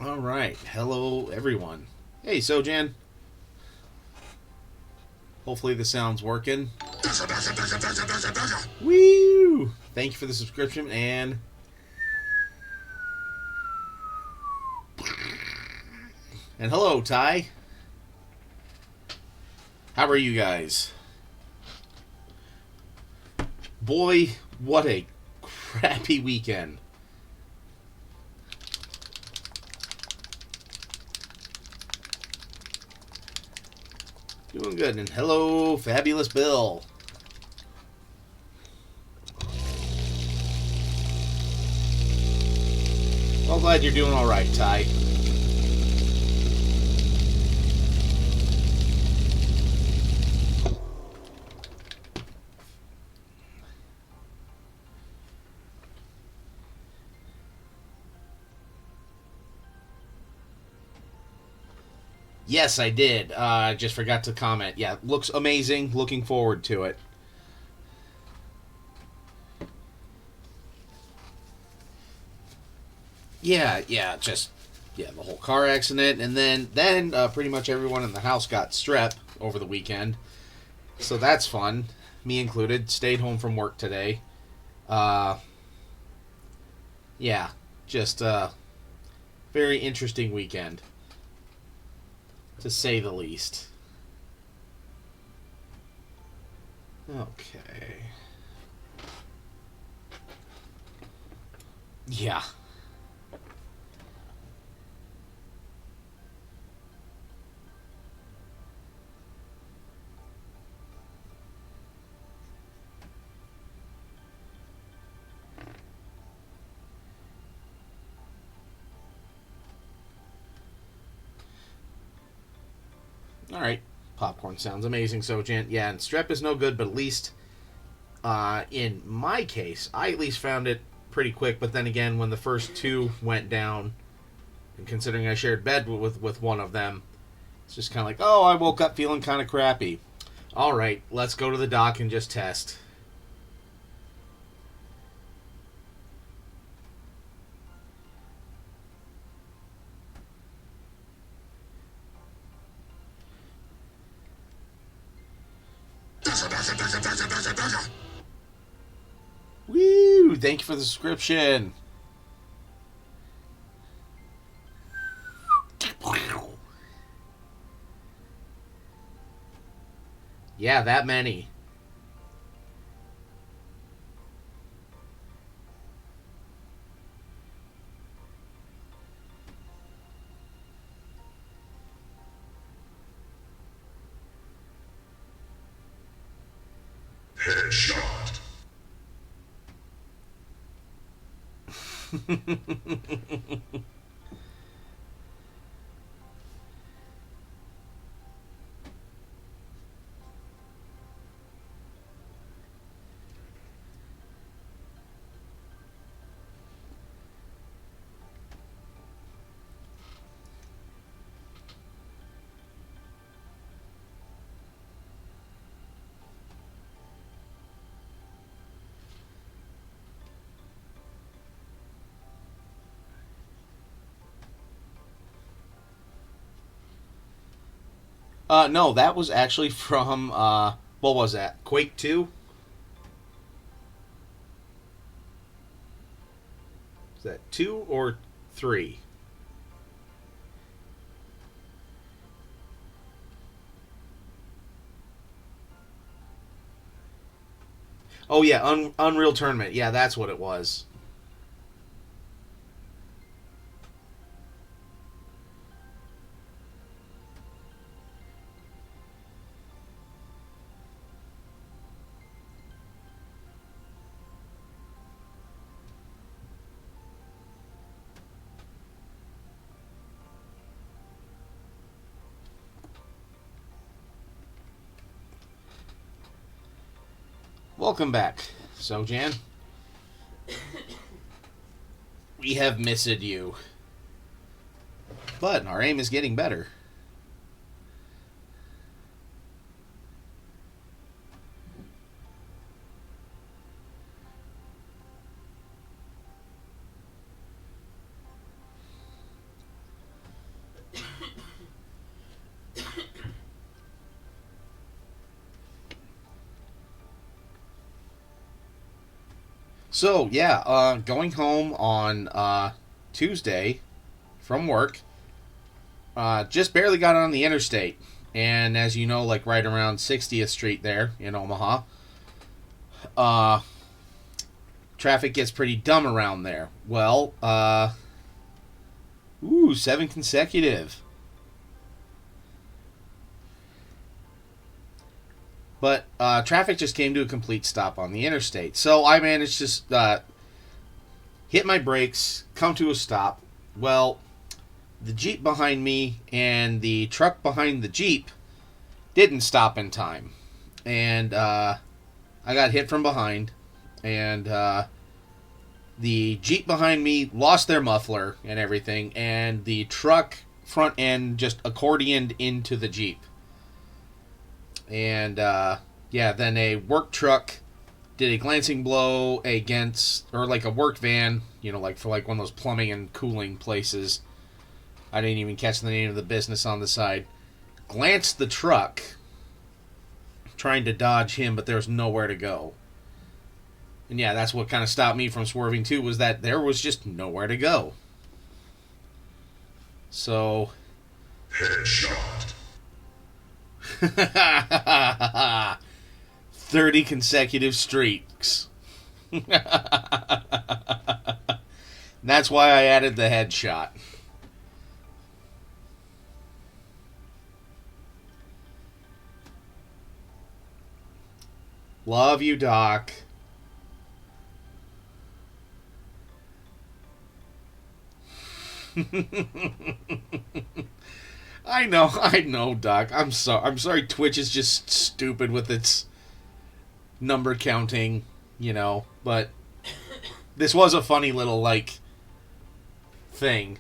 All right. Hello, everyone. Hey, Sojan. Hopefully the sound's working. Woo! Thank you for the subscription and hello, Ty. How are you guys? Boy, what a crappy weekend. Doing good. And hello, fabulous Bill. Well, glad you're doing all right, Ty. Yes, I did. Just forgot to comment. Yeah, looks amazing. Looking forward to it. Yeah, the whole car accident, and then pretty much everyone in the house got strep over the weekend. So that's fun. Me included. Stayed home from work today. Uh, yeah, just very interesting weekend, to say the least. Okay. Yeah. All right. Popcorn sounds amazing. So, Jan, yeah, and strep is no good, but at least in my case, I at least found it pretty quick. But then again, when the first two went down, and considering I shared bed with one of them, it's just kind of like, oh, I woke up feeling kind of crappy. All right, let's go to the doc and just test. Woo! Thank you for the subscription. Yeah, that many. Headshot. No, that was actually from what was that? Quake 2? Is that 2 or 3? Oh yeah, Unreal Tournament. Yeah, that's what it was. Welcome back, Sojan. We have missed you, but our aim is getting better. So yeah, going home on Tuesday from work, just barely got on the interstate, and as you know, like right around 60th Street there in Omaha, uh, traffic gets pretty dumb around there. Well, 7 consecutive. But traffic just came to a complete stop on the interstate. So I managed to hit my brakes, come to a stop. Well, the Jeep behind me and the truck behind the Jeep didn't stop in time. And I got hit from behind. And the Jeep behind me lost their muffler and everything. And the truck front end just accordioned into the Jeep. And then a work truck did a glancing blow against, or like a work van, like for like one of those plumbing and cooling places. I didn't even catch the name of the business on the side. Glanced the truck, trying to dodge him, but there's nowhere to go. And yeah, that's what kind of stopped me from swerving too, was that there was just nowhere to go. So... Headshot. 30 consecutive streaks. That's why I added the headshot. Love you, Doc. I know, Doc. I'm sorry Twitch is just stupid with its number counting, but this was a funny little, thing.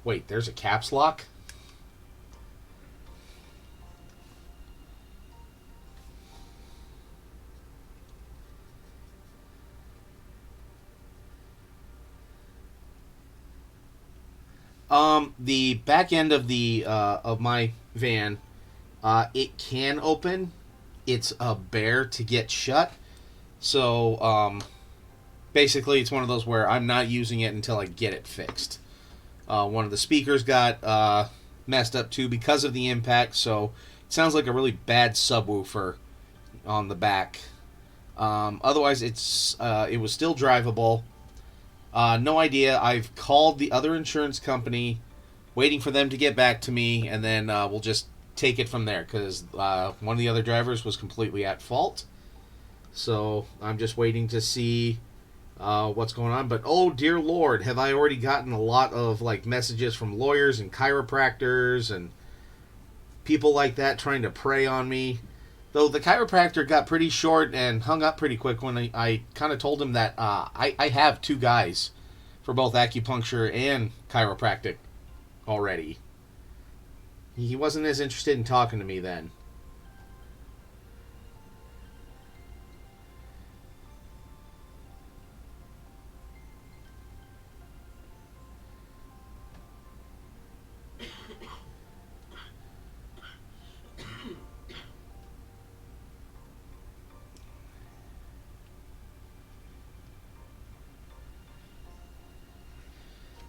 Wait, there's a caps lock? The back end of the of my van, it can open. It's a bear to get shut. So, basically, it's one of those where I'm not using it until I get it fixed. One of the speakers got messed up too because of the impact, so it sounds like a really bad subwoofer on the back. Otherwise, it was still drivable. No idea. I've called the other insurance company, waiting for them to get back to me, and then we'll just take it from there, because one of the other drivers was completely at fault. So I'm just waiting to see what's going on. But oh dear Lord, have I already gotten a lot of messages from lawyers and chiropractors and people like that trying to prey on me. Though the chiropractor got pretty short and hung up pretty quick when I kind of told him that I have two guys for both acupuncture and chiropractic already. He wasn't as interested in talking to me then.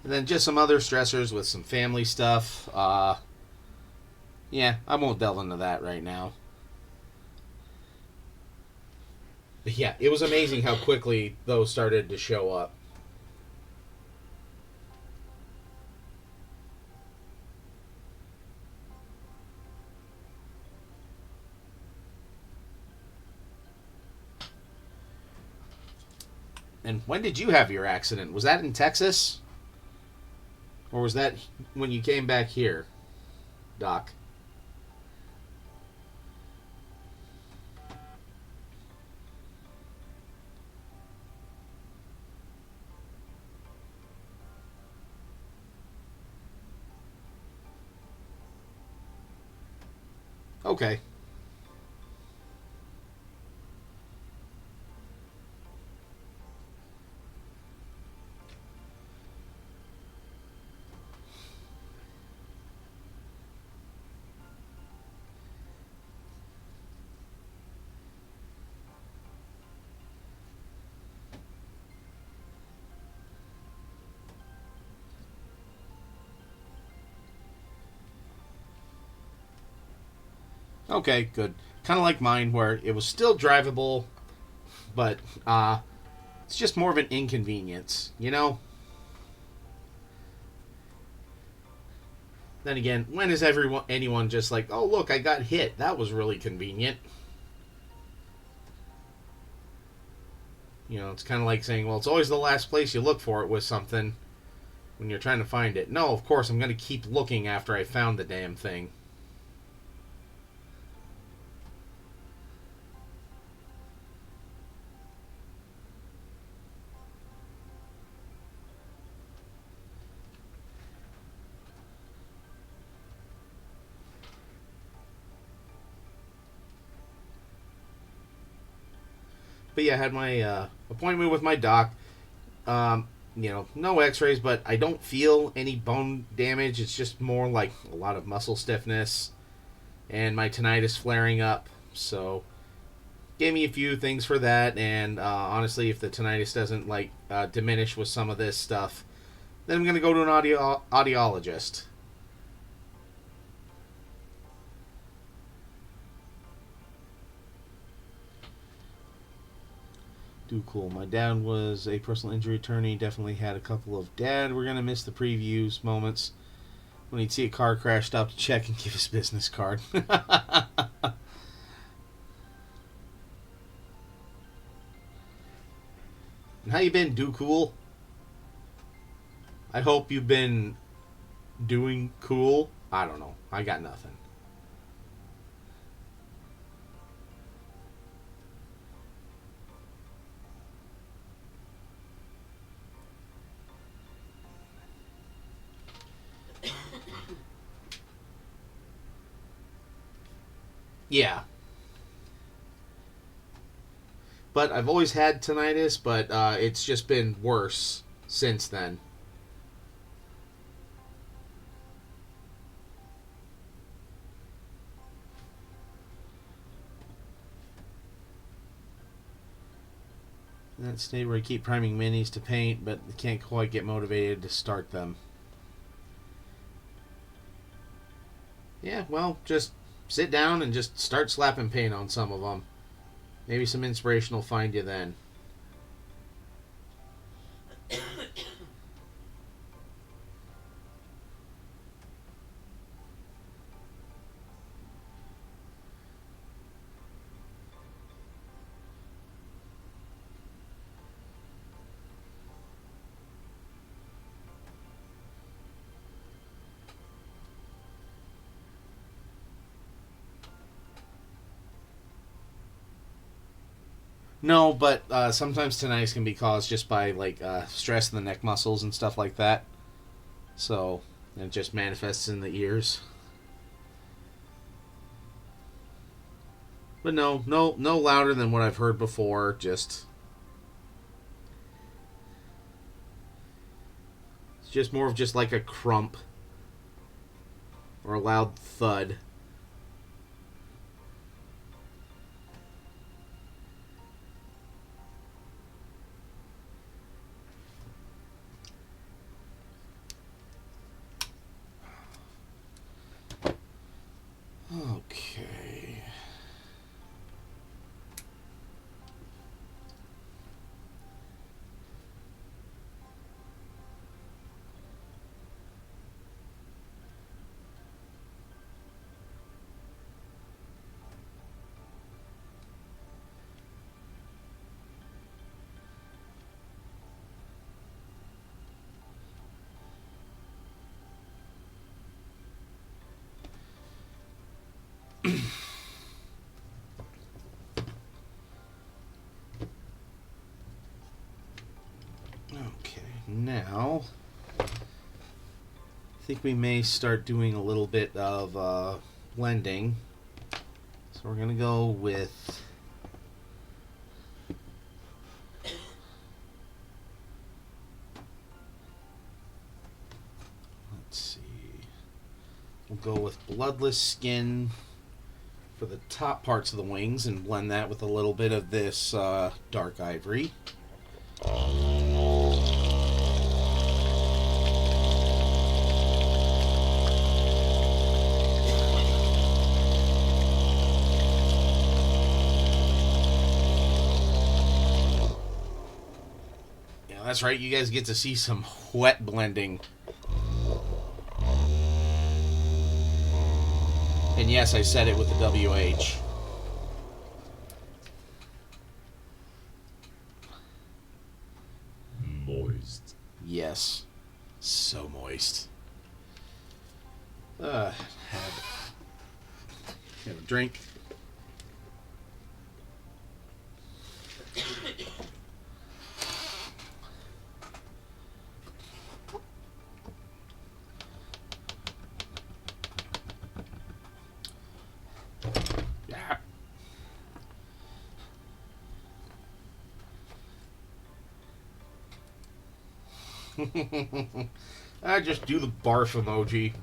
And then just some other stressors with some family stuff. Yeah, I won't delve into that right now. But yeah, it was amazing how quickly those started to show up. And when did you have your accident? Was that in Texas? Or was that when you came back here, Doc? Okay. Okay, good. Kind of like mine, where it was still drivable, but it's just more of an inconvenience, you know? Then again, when is anyone just like, oh, look, I got hit. That was really convenient. You know, it's kind of like saying, well, it's always the last place you look for it with something when you're trying to find it. No, of course, I'm going to keep looking after I found the damn thing. But yeah, I had my appointment with my doc. You know, no x-rays, but I don't feel any bone damage. It's just more like a lot of muscle stiffness and my tinnitus flaring up. So gave me a few things for that, and honestly, if the tinnitus doesn't like diminish with some of this stuff, then I'm gonna go to an audiologist. Do cool. My dad was a personal injury attorney. Definitely had a couple of dad. We're gonna miss the previews moments when he'd see a car crash, stop to check and give his business card. How you been, do cool? I hope you've been doing cool. I don't know. I got nothing. Yeah, but I've always had tinnitus, but it's just been worse since then. In that state where I keep priming minis to paint, but can't quite get motivated to start them. Yeah, well, just sit down and just start slapping paint on some of them. Maybe some inspiration will find you then. No, but sometimes tinnitus can be caused just by like stress in the neck muscles and stuff like that. So it just manifests in the ears. But no louder than what I've heard before. Just it's just more of just like a crump or a loud thud. Okay. Okay, now I think we may start doing a little bit of blending. So we're going to go with... Let's see. We'll go with Bloodless Skin for the top parts of the wings and blend that with a little bit of this Dark Ivory. Yeah, that's right. You guys get to see some wet blending. And yes, I said it with the WH. Moist. Yes. So moist. Have a drink. Yeah. I just do the barf emoji.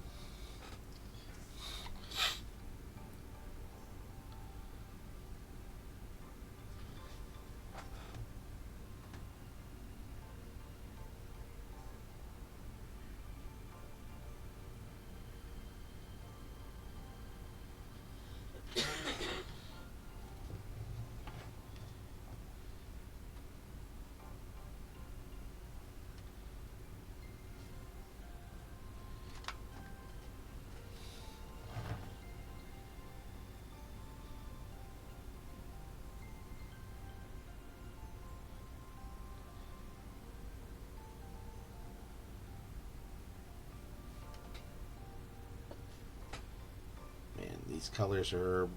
Man, these colors are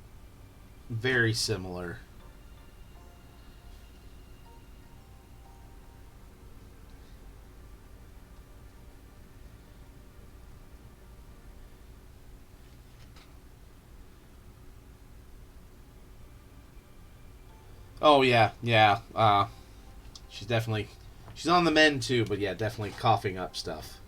very similar. Oh yeah, yeah. She's on the mend too, but yeah, definitely coughing up stuff.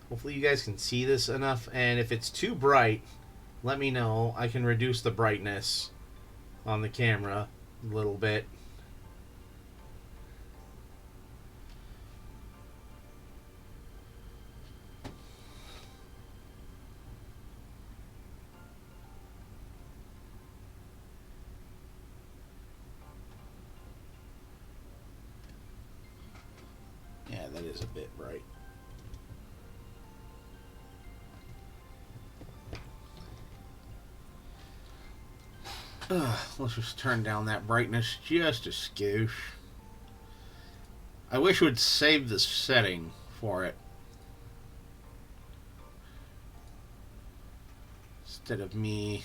Hopefully you guys can see this enough, and if it's too bright, let me know. I can reduce the brightness on the camera a little bit. Yeah, that is a bit bright. Let's just turn down that brightness just a skoosh. I wish we'd save the setting for it instead of me.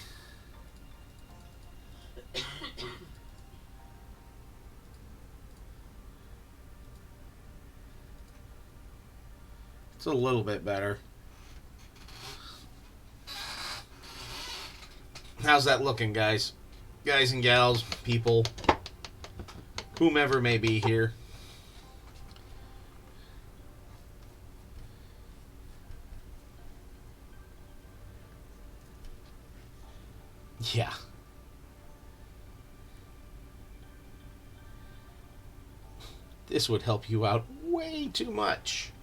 It's a little bit better. How's that looking, guys? Guys and gals, people, whomever may be here. Yeah. This would help you out way too much.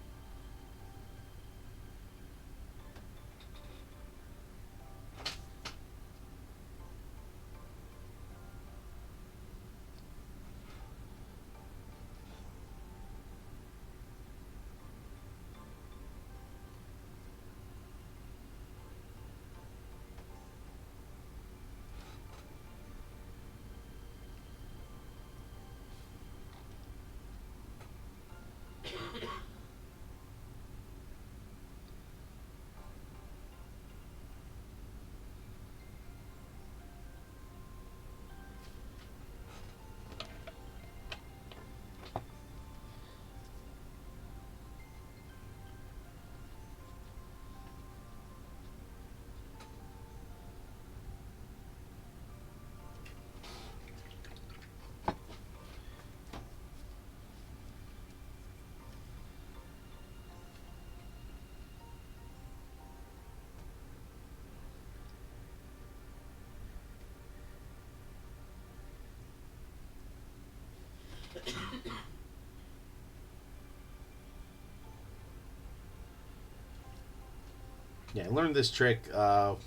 Yeah, I learned this trick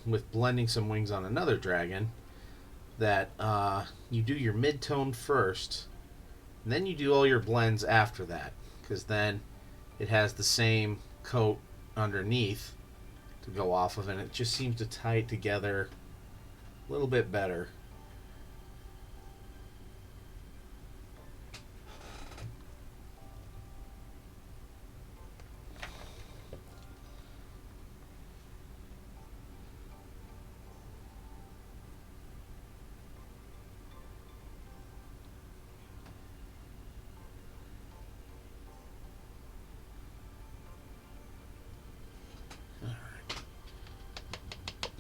with blending some wings on another dragon. That you do your mid-tone first, and then you do all your blends after that, because then it has the same coat underneath to go off of, and it just seems to tie it together a little bit better.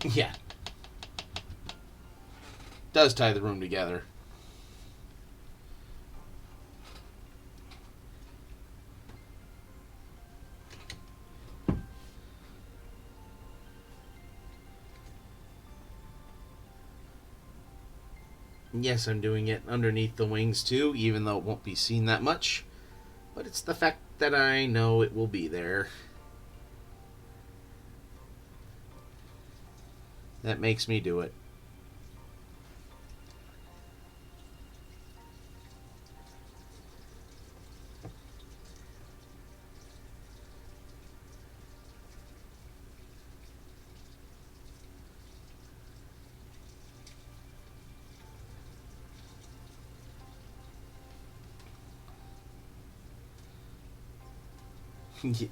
Yeah, does tie the room together. Yes, I'm doing it underneath the wings too, even though it won't be seen that much. But it's the fact that I know it will be there that makes me do it.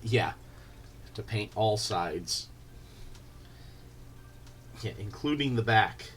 Yeah, to paint all sides. Yeah, including the back.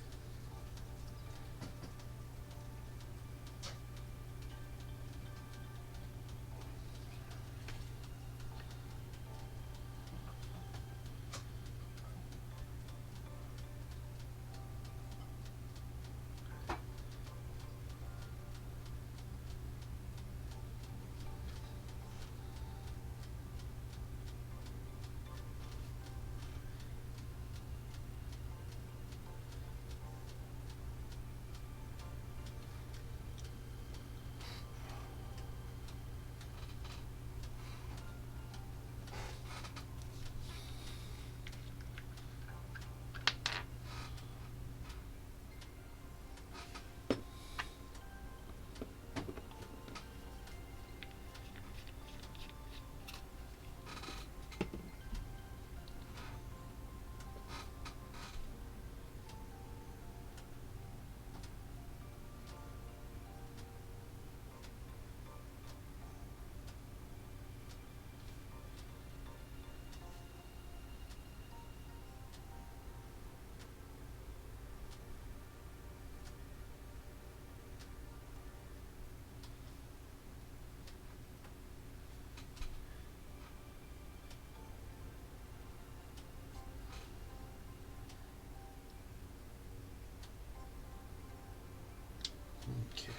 Okay.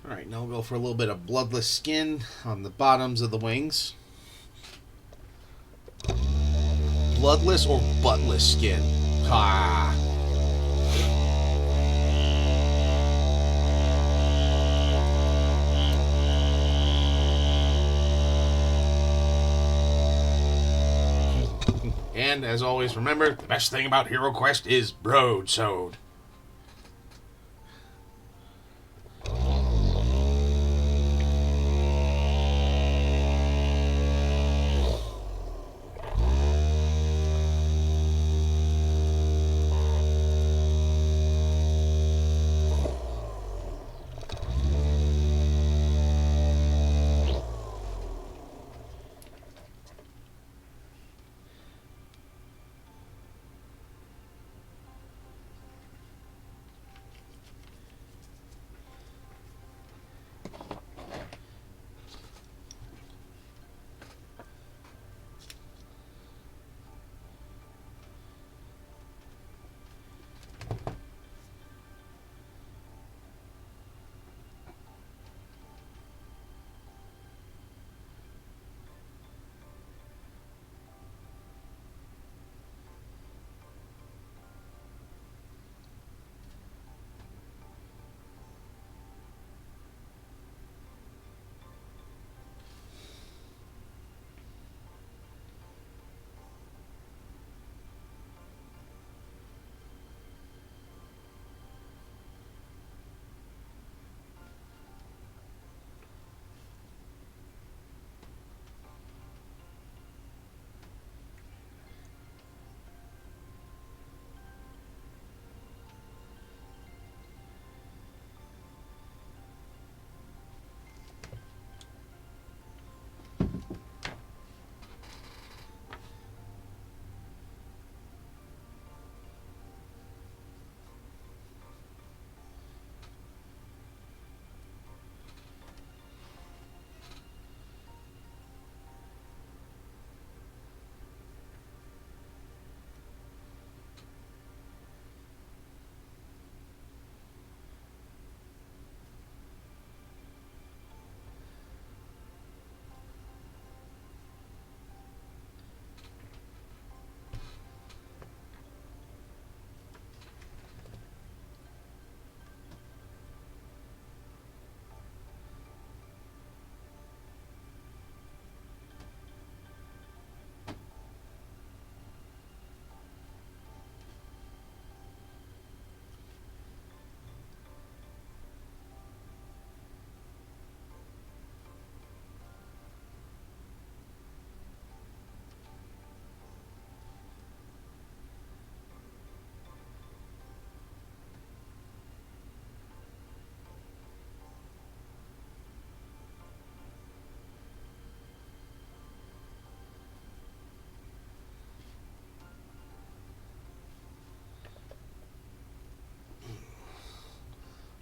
Alright, now we'll go for a little bit of bloodless skin on the bottoms of the wings. Bloodless or buttless skin? Ah. And as always, remember, the best thing about Hero Quest is broadsword.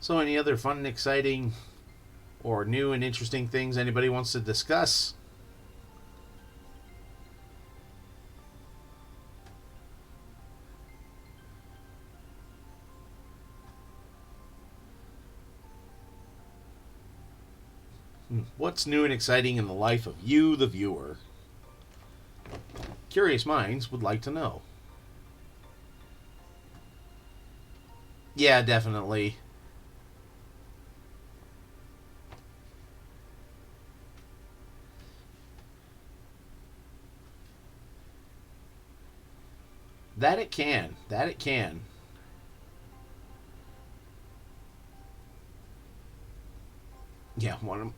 So, any other fun and exciting or new and interesting things anybody wants to discuss? What's new and exciting in the life of you, the viewer? Curious minds would like to know. Yeah, definitely. That it can. That it can. Yeah, one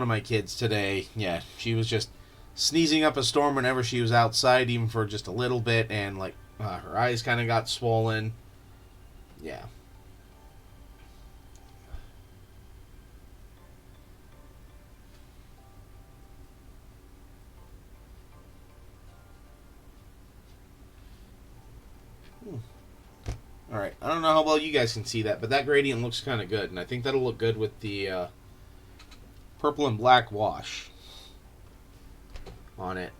of my kids today, yeah, she was just sneezing up a storm whenever she was outside, even for just a little bit, and like her eyes kind of got swollen. Yeah. All right. I don't know how well you guys can see that, but that gradient looks kind of good, and I think that'll look good with the purple and black wash on it.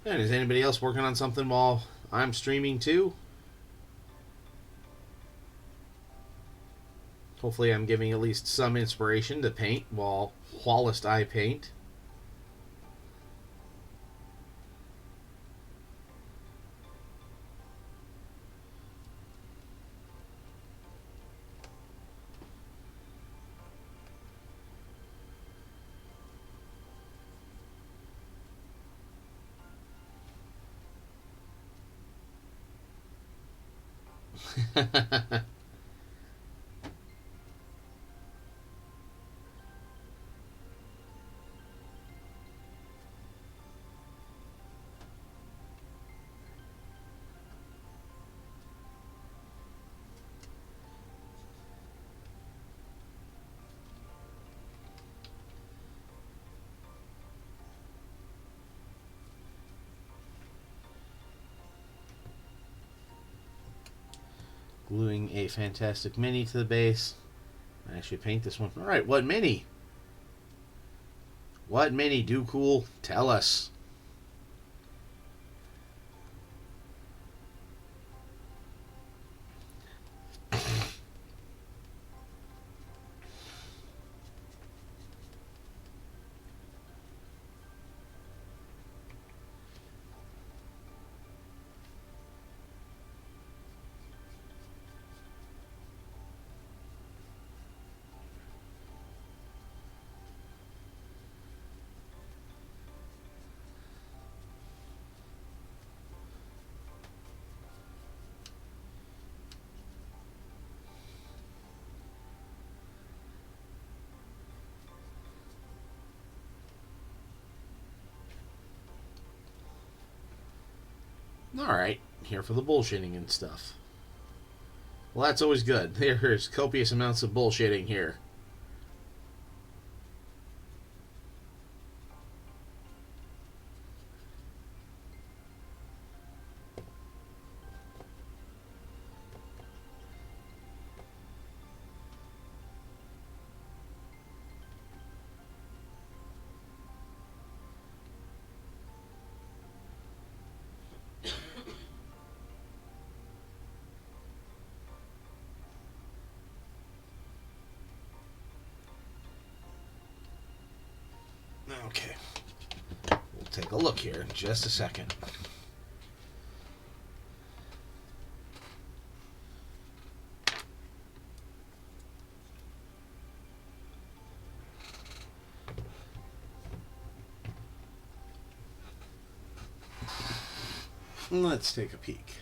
And is anybody else working on something while I'm streaming too? Hopefully, I'm giving at least some inspiration to paint whilst I paint. Gluing a Fantastic Mini to the base. I should paint this one. All right, what mini? What mini? Do cool. Tell us. All right, here for the bullshitting and stuff. Well, that's always good. There's copious amounts of bullshitting here. Okay. We'll take a look here in just a second. Let's take a peek.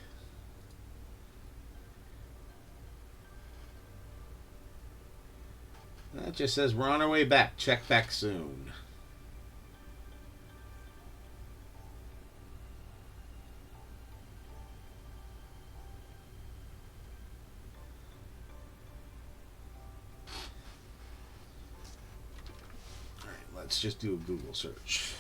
That just says we're on our way back. Check back soon. Alright, let's just do a Google search.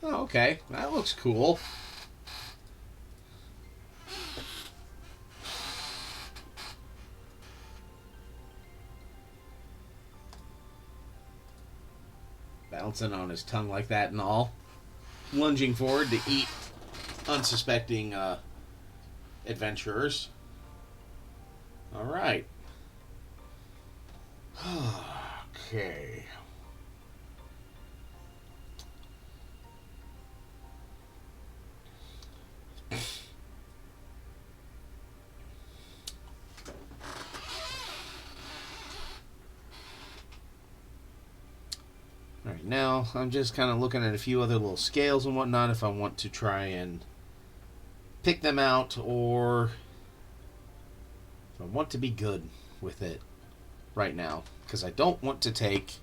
Oh, okay. That looks cool. Bouncing on his tongue like that and all. Lunging forward to eat unsuspecting adventurers. Alright. Okay. Alright, now I'm just kind of looking at a few other little scales and whatnot if I want to try and pick them out, or if I want to be good with it right now, because I don't want to take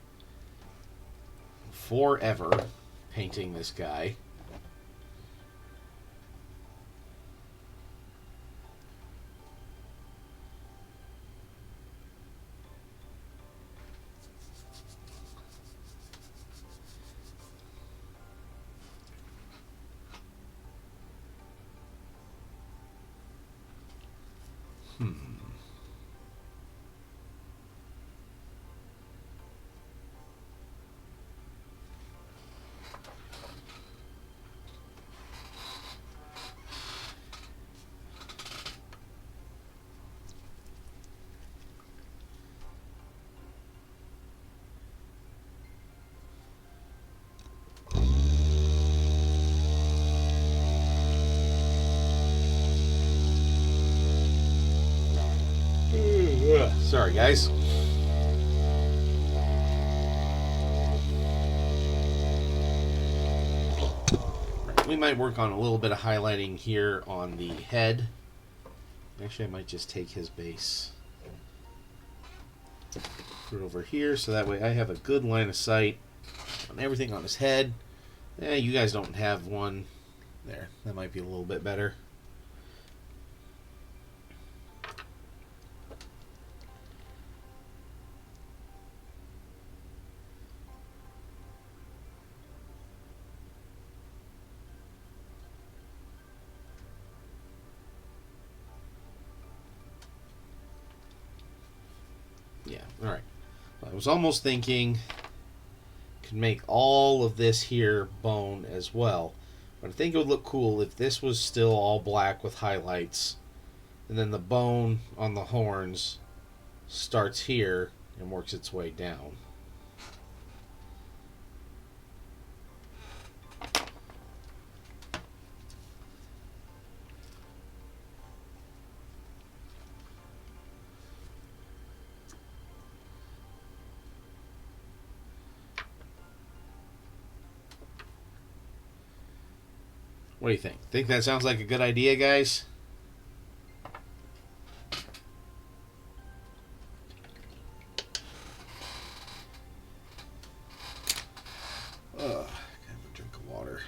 forever painting this guy. Sorry, guys. We might work on a little bit of highlighting here on the head. Actually, I might just take his base, put it over here, so that way I have a good line of sight on everything on his head. You guys don't have one. There, that might be a little bit better. Yeah, alright. I was almost thinking could make all of this here bone as well. But I think it would look cool if this was still all black with highlights, and then the bone on the horns starts here and works its way down. What do you think? Think that sounds like a good idea, guys? Ugh, have a drink of water.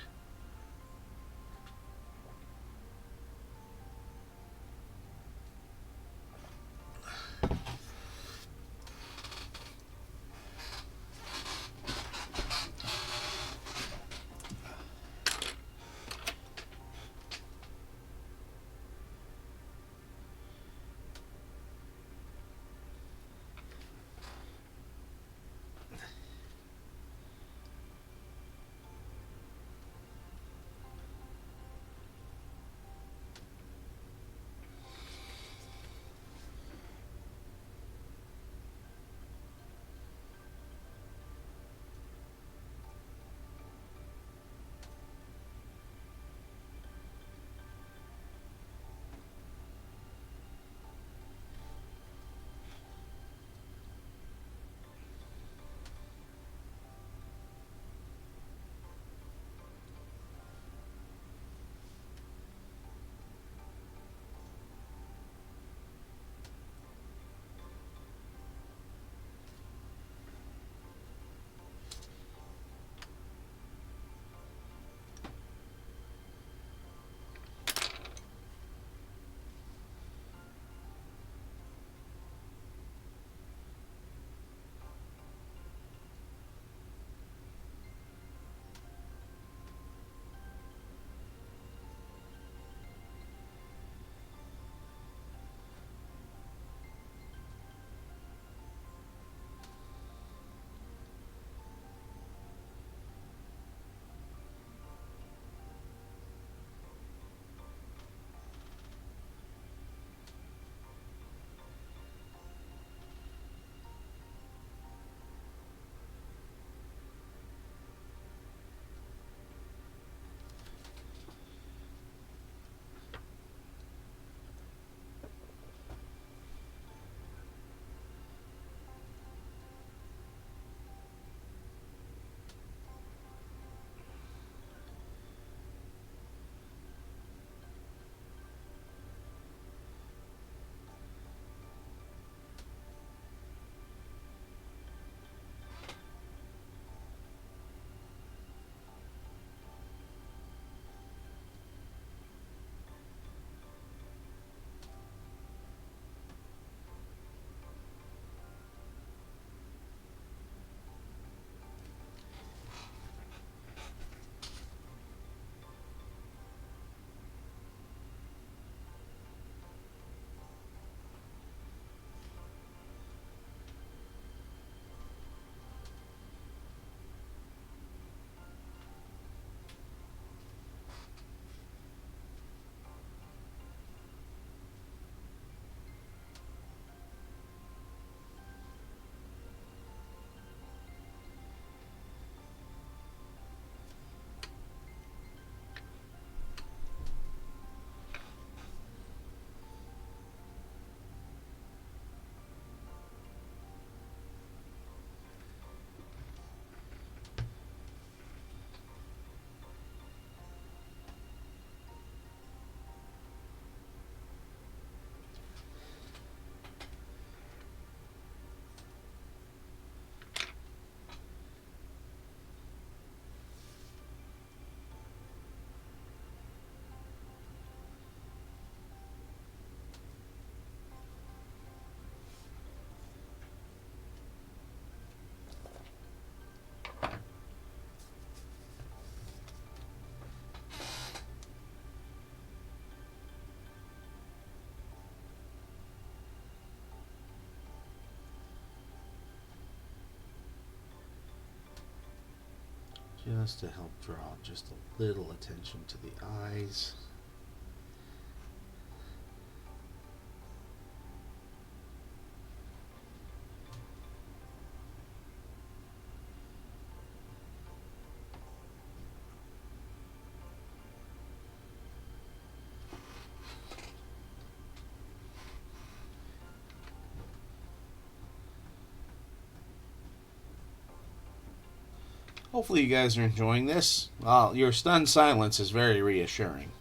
just to help draw just a little attention to the eyes. Hopefully you guys are enjoying this. Your stunned silence is very reassuring.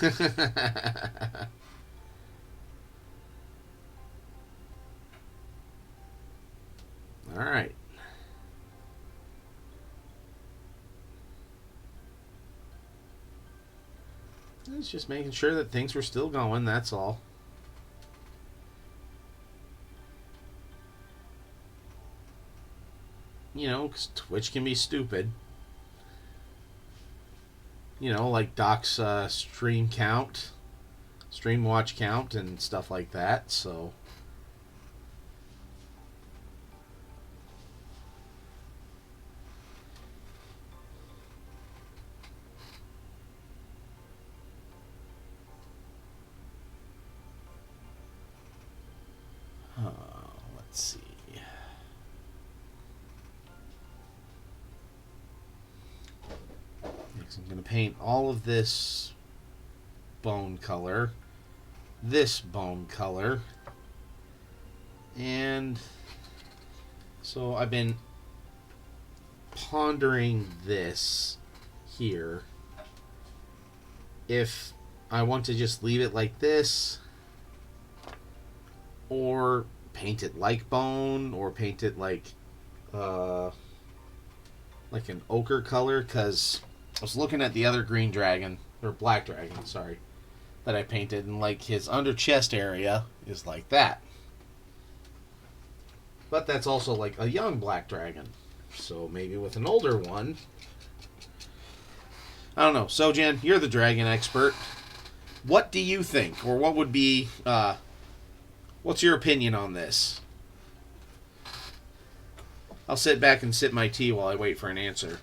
All right. It's just making sure that things were still going, that's all. You know, 'cause Twitch can be stupid. You know, like Doc's stream count, stream watch count, and stuff like that, so. Let's see. Next, I'm going to paint all of this bone color, this bone color, and so I've been pondering this here. If I want to just leave it like this, or paint it like bone, or paint it like an ochre color, because I was looking at the other green dragon, or black dragon, sorry, that I painted, and like his under chest area is like that. But that's also like a young black dragon. So maybe with an older one. I don't know. Sojan, you're the dragon expert. What do you think? Or what would be what's your opinion on this? I'll sit back and sip my tea while I wait for an answer.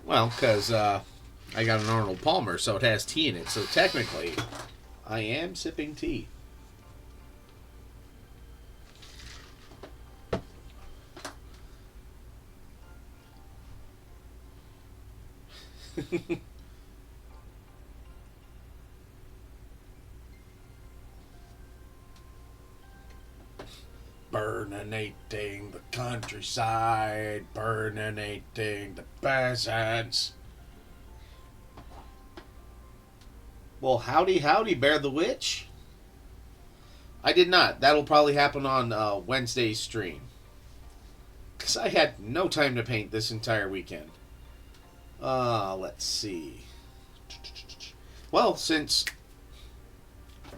Well, because I got an Arnold Palmer, so it has tea in it. So technically, I am sipping tea. Burninating the countryside, burninating the peasants. Well, howdy, howdy, Bear the Witch. I did not. That'll probably happen on Wednesday's stream. Because I had no time to paint this entire weekend. Let's see. Well, since...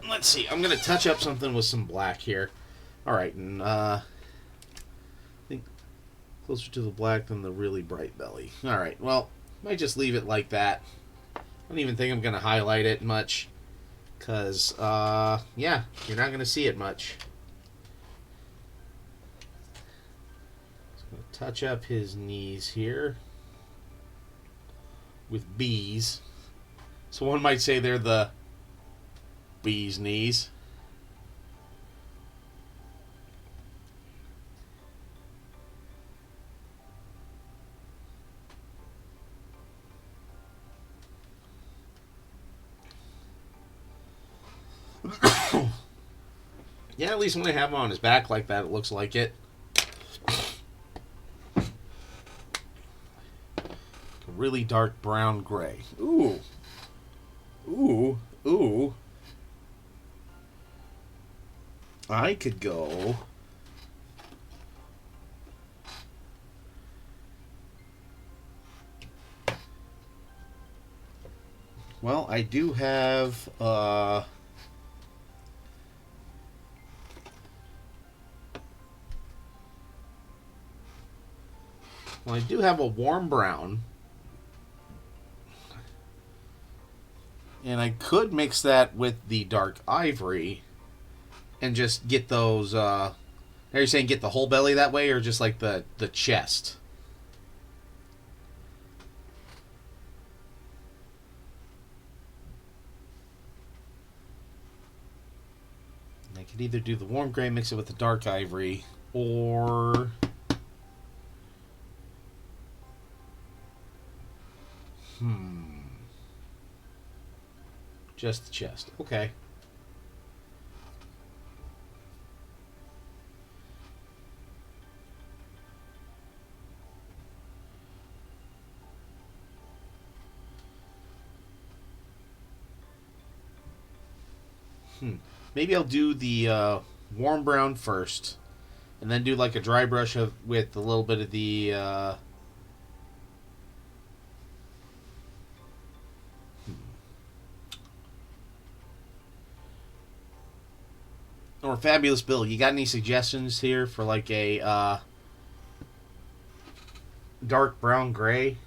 Let's see. I'm going to touch up something with some black here. Alright, and I think closer to the black than the really bright belly. Alright, well, might just leave it like that. I don't even think I'm going to highlight it much. Because, yeah, you're not going to see it much. Just going to touch up his knees here with bees. So one might say they're the bee's knees. Yeah, at least when they have him on his back like that, it looks like it. Really dark brown gray. Ooh. Ooh. Ooh. I could go. Well, I do have well, I do have a warm brown. And I could mix that with the dark ivory and just get those are you saying get the whole belly that way or just like the chest? I could either do the warm gray, mix it with the dark ivory, or just the chest. Okay. Maybe I'll do the warm brown first, and then do like a dry brush with a little bit of the. Or Fabulous Bill, you got any suggestions here for like a dark brown gray?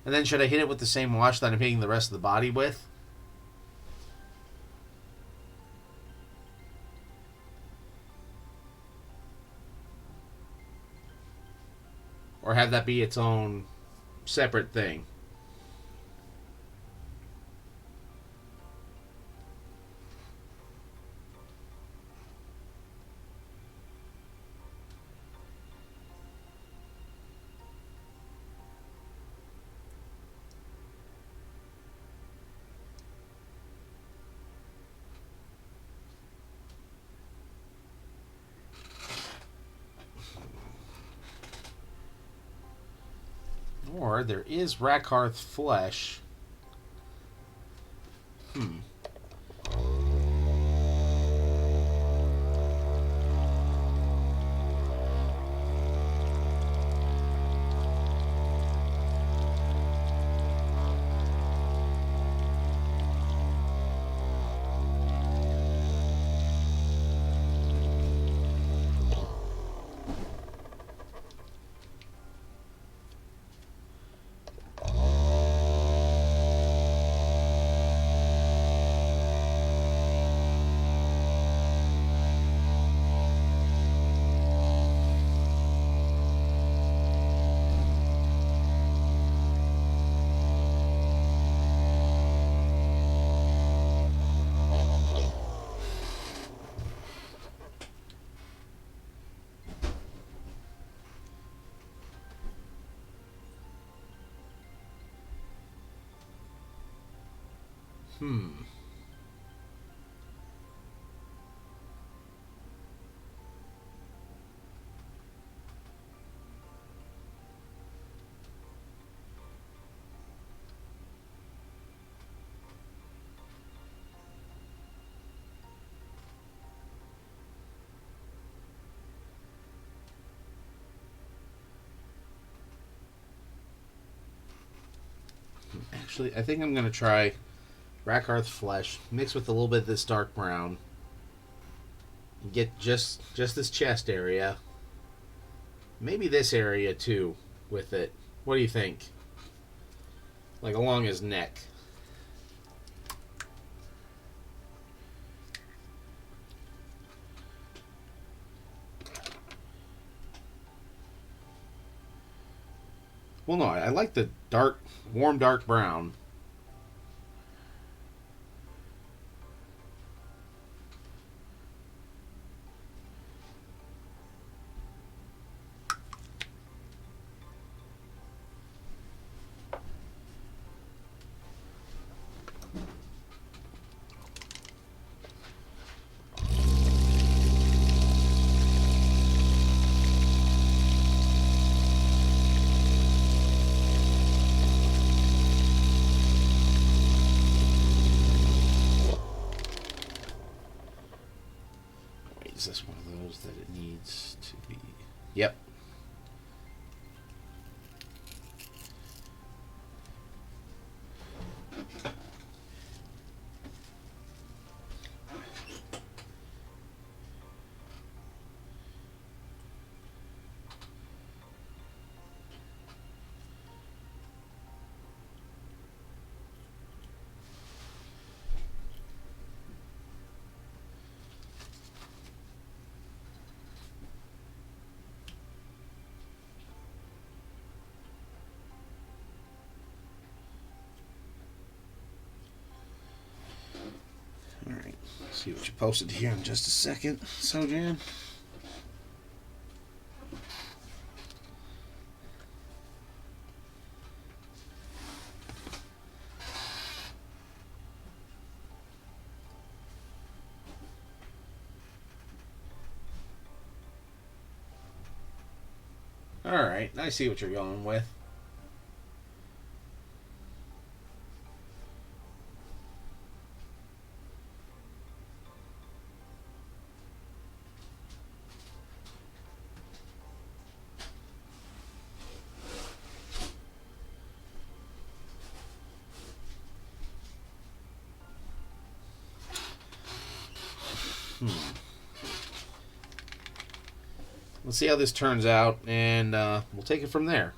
And then should I hit it with the same wash that I'm hitting the rest of the body with? Or have that be its own separate thing? Or there is Rakarth flesh. Actually, I think I'm going to try Rakarth flesh, mix with a little bit of this dark brown. Get just this chest area. Maybe this area too with it. What do you think? Like along his neck. Well, no, I like the dark, warm dark brown. that it needs to be. Yep. Alright, see what you posted here in just a second, Sojan. Alright, I see what you're going with. Let's see how this turns out, and we'll take it from there.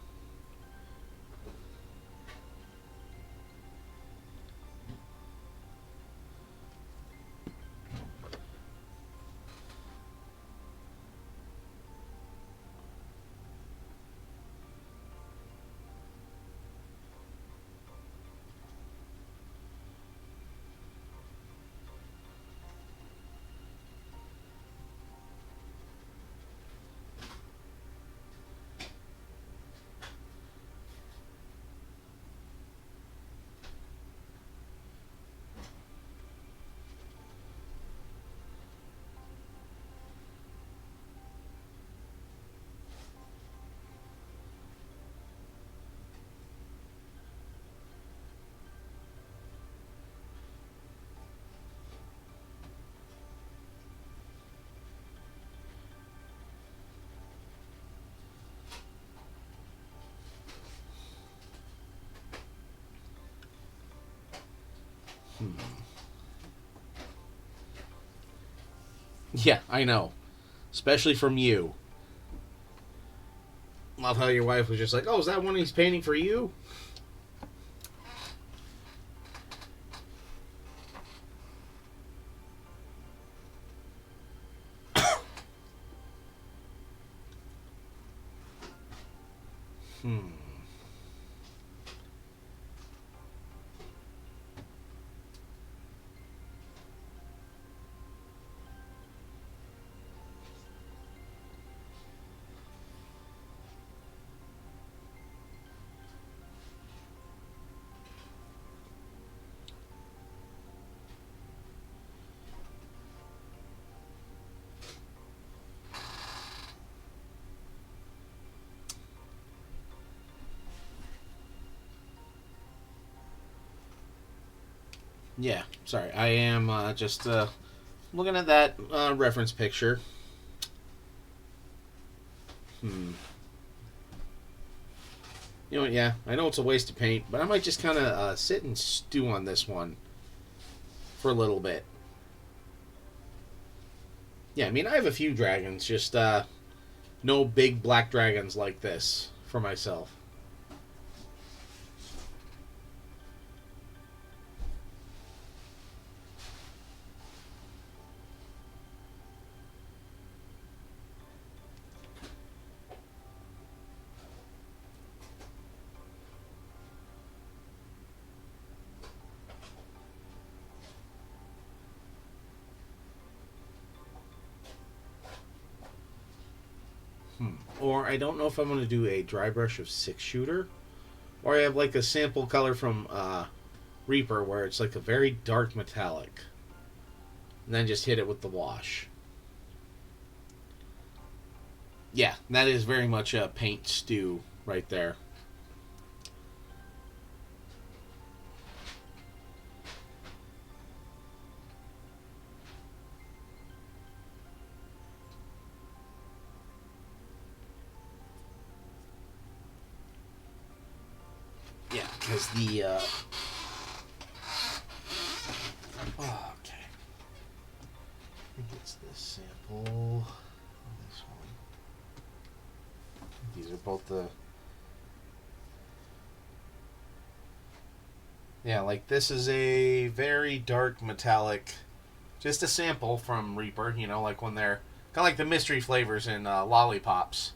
Yeah, I know. Especially from you. Love how your wife was just like, oh, is that one he's painting for you? Hmm. Yeah, sorry. I am just looking at that reference picture. You know what, yeah, I know it's a waste of paint, but I might just kind of sit and stew on this one for a little bit. Yeah, I mean, I have a few dragons, just no big black dragons like this for myself. Or I don't know if I'm going to do a dry brush of 6-shooter, or I have like a sample color from Reaper where it's like a very dark metallic, and then just hit it with the wash. Yeah, that is very much a paint stew right there. because the oh, okay. I think it's this sample. This one. These are both the. Yeah, like this is a very dark metallic, just a sample from Reaper, you know, like when they're kind of like the mystery flavors in lollipops.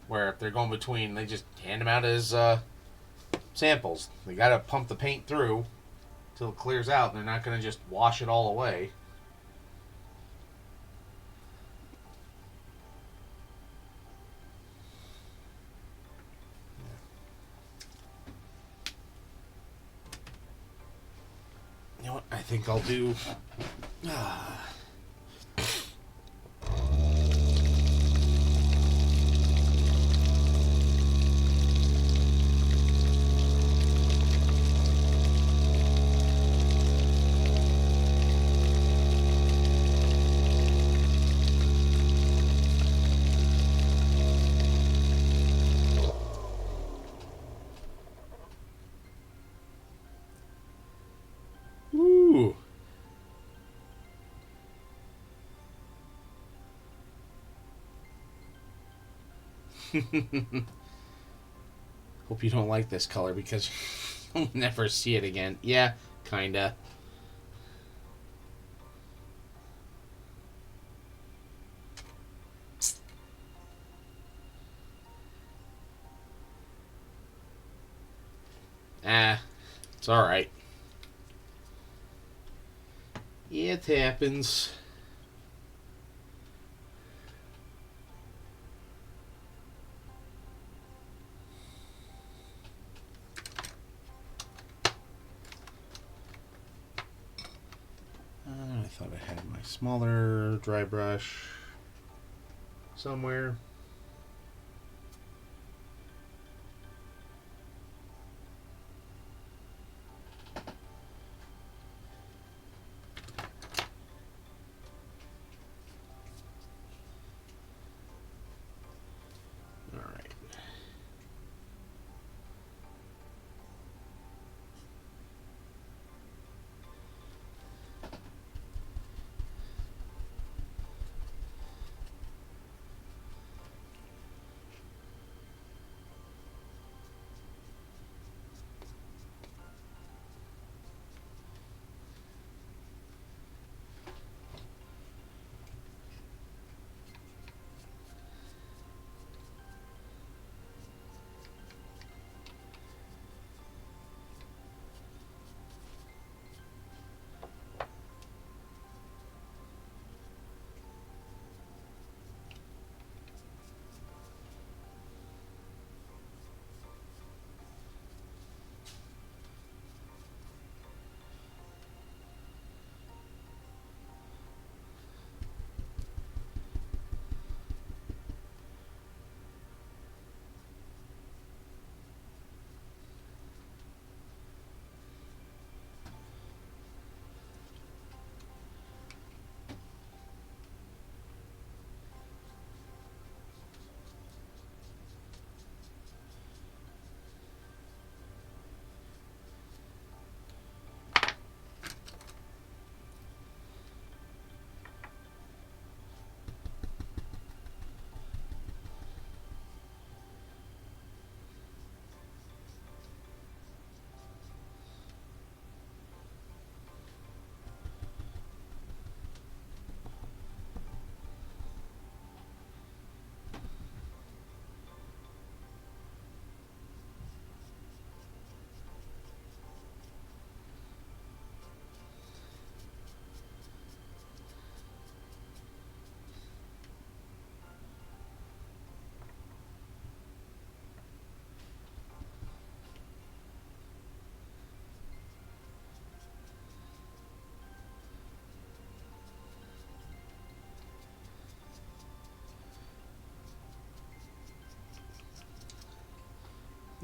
Where if they're going between, they just hand them out as samples. They got to pump the paint through till it clears out. They're not going to just wash it all away. You know what? I think I'll do. Ooh. Hope you don't like this color because you'll never see it again. Yeah, kinda. Ah, it's alright. It happens. I thought I had my smaller dry brush somewhere. All right.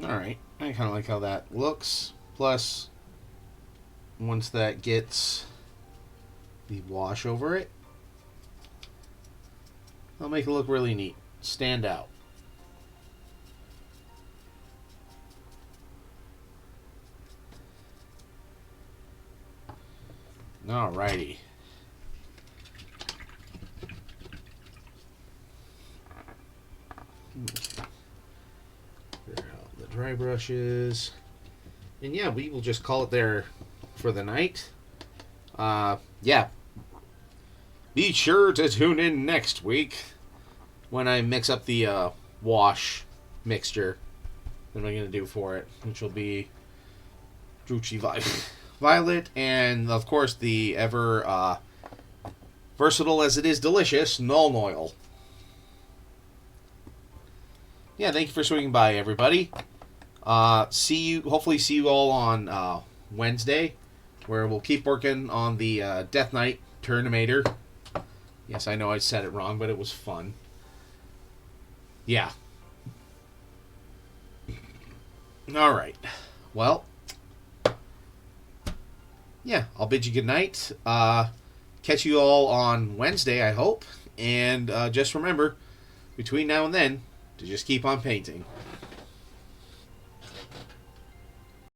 Alright, I kind of like how that looks. Plus, once that gets the wash over it, that'll make it look really neat. stand out. Alrighty. Clear out the dry brushes. And yeah, we will just call it there for the night. Yeah. Be sure to tune in next week when I mix up the wash mixture that I'm going to do for it, which will be Druchii Violet and, of course, the ever versatile as it is delicious Nuln Oil. Yeah, thank you for swinging by, everybody. Hopefully see you all on Wednesday, where we'll keep working on the Death Knight Tournamator. Yes, I know I said it wrong, but it was fun. Yeah. Alright. Well, yeah, I'll bid you good night. Catch you all on Wednesday, I hope. And just remember, between now and then, to just keep on painting.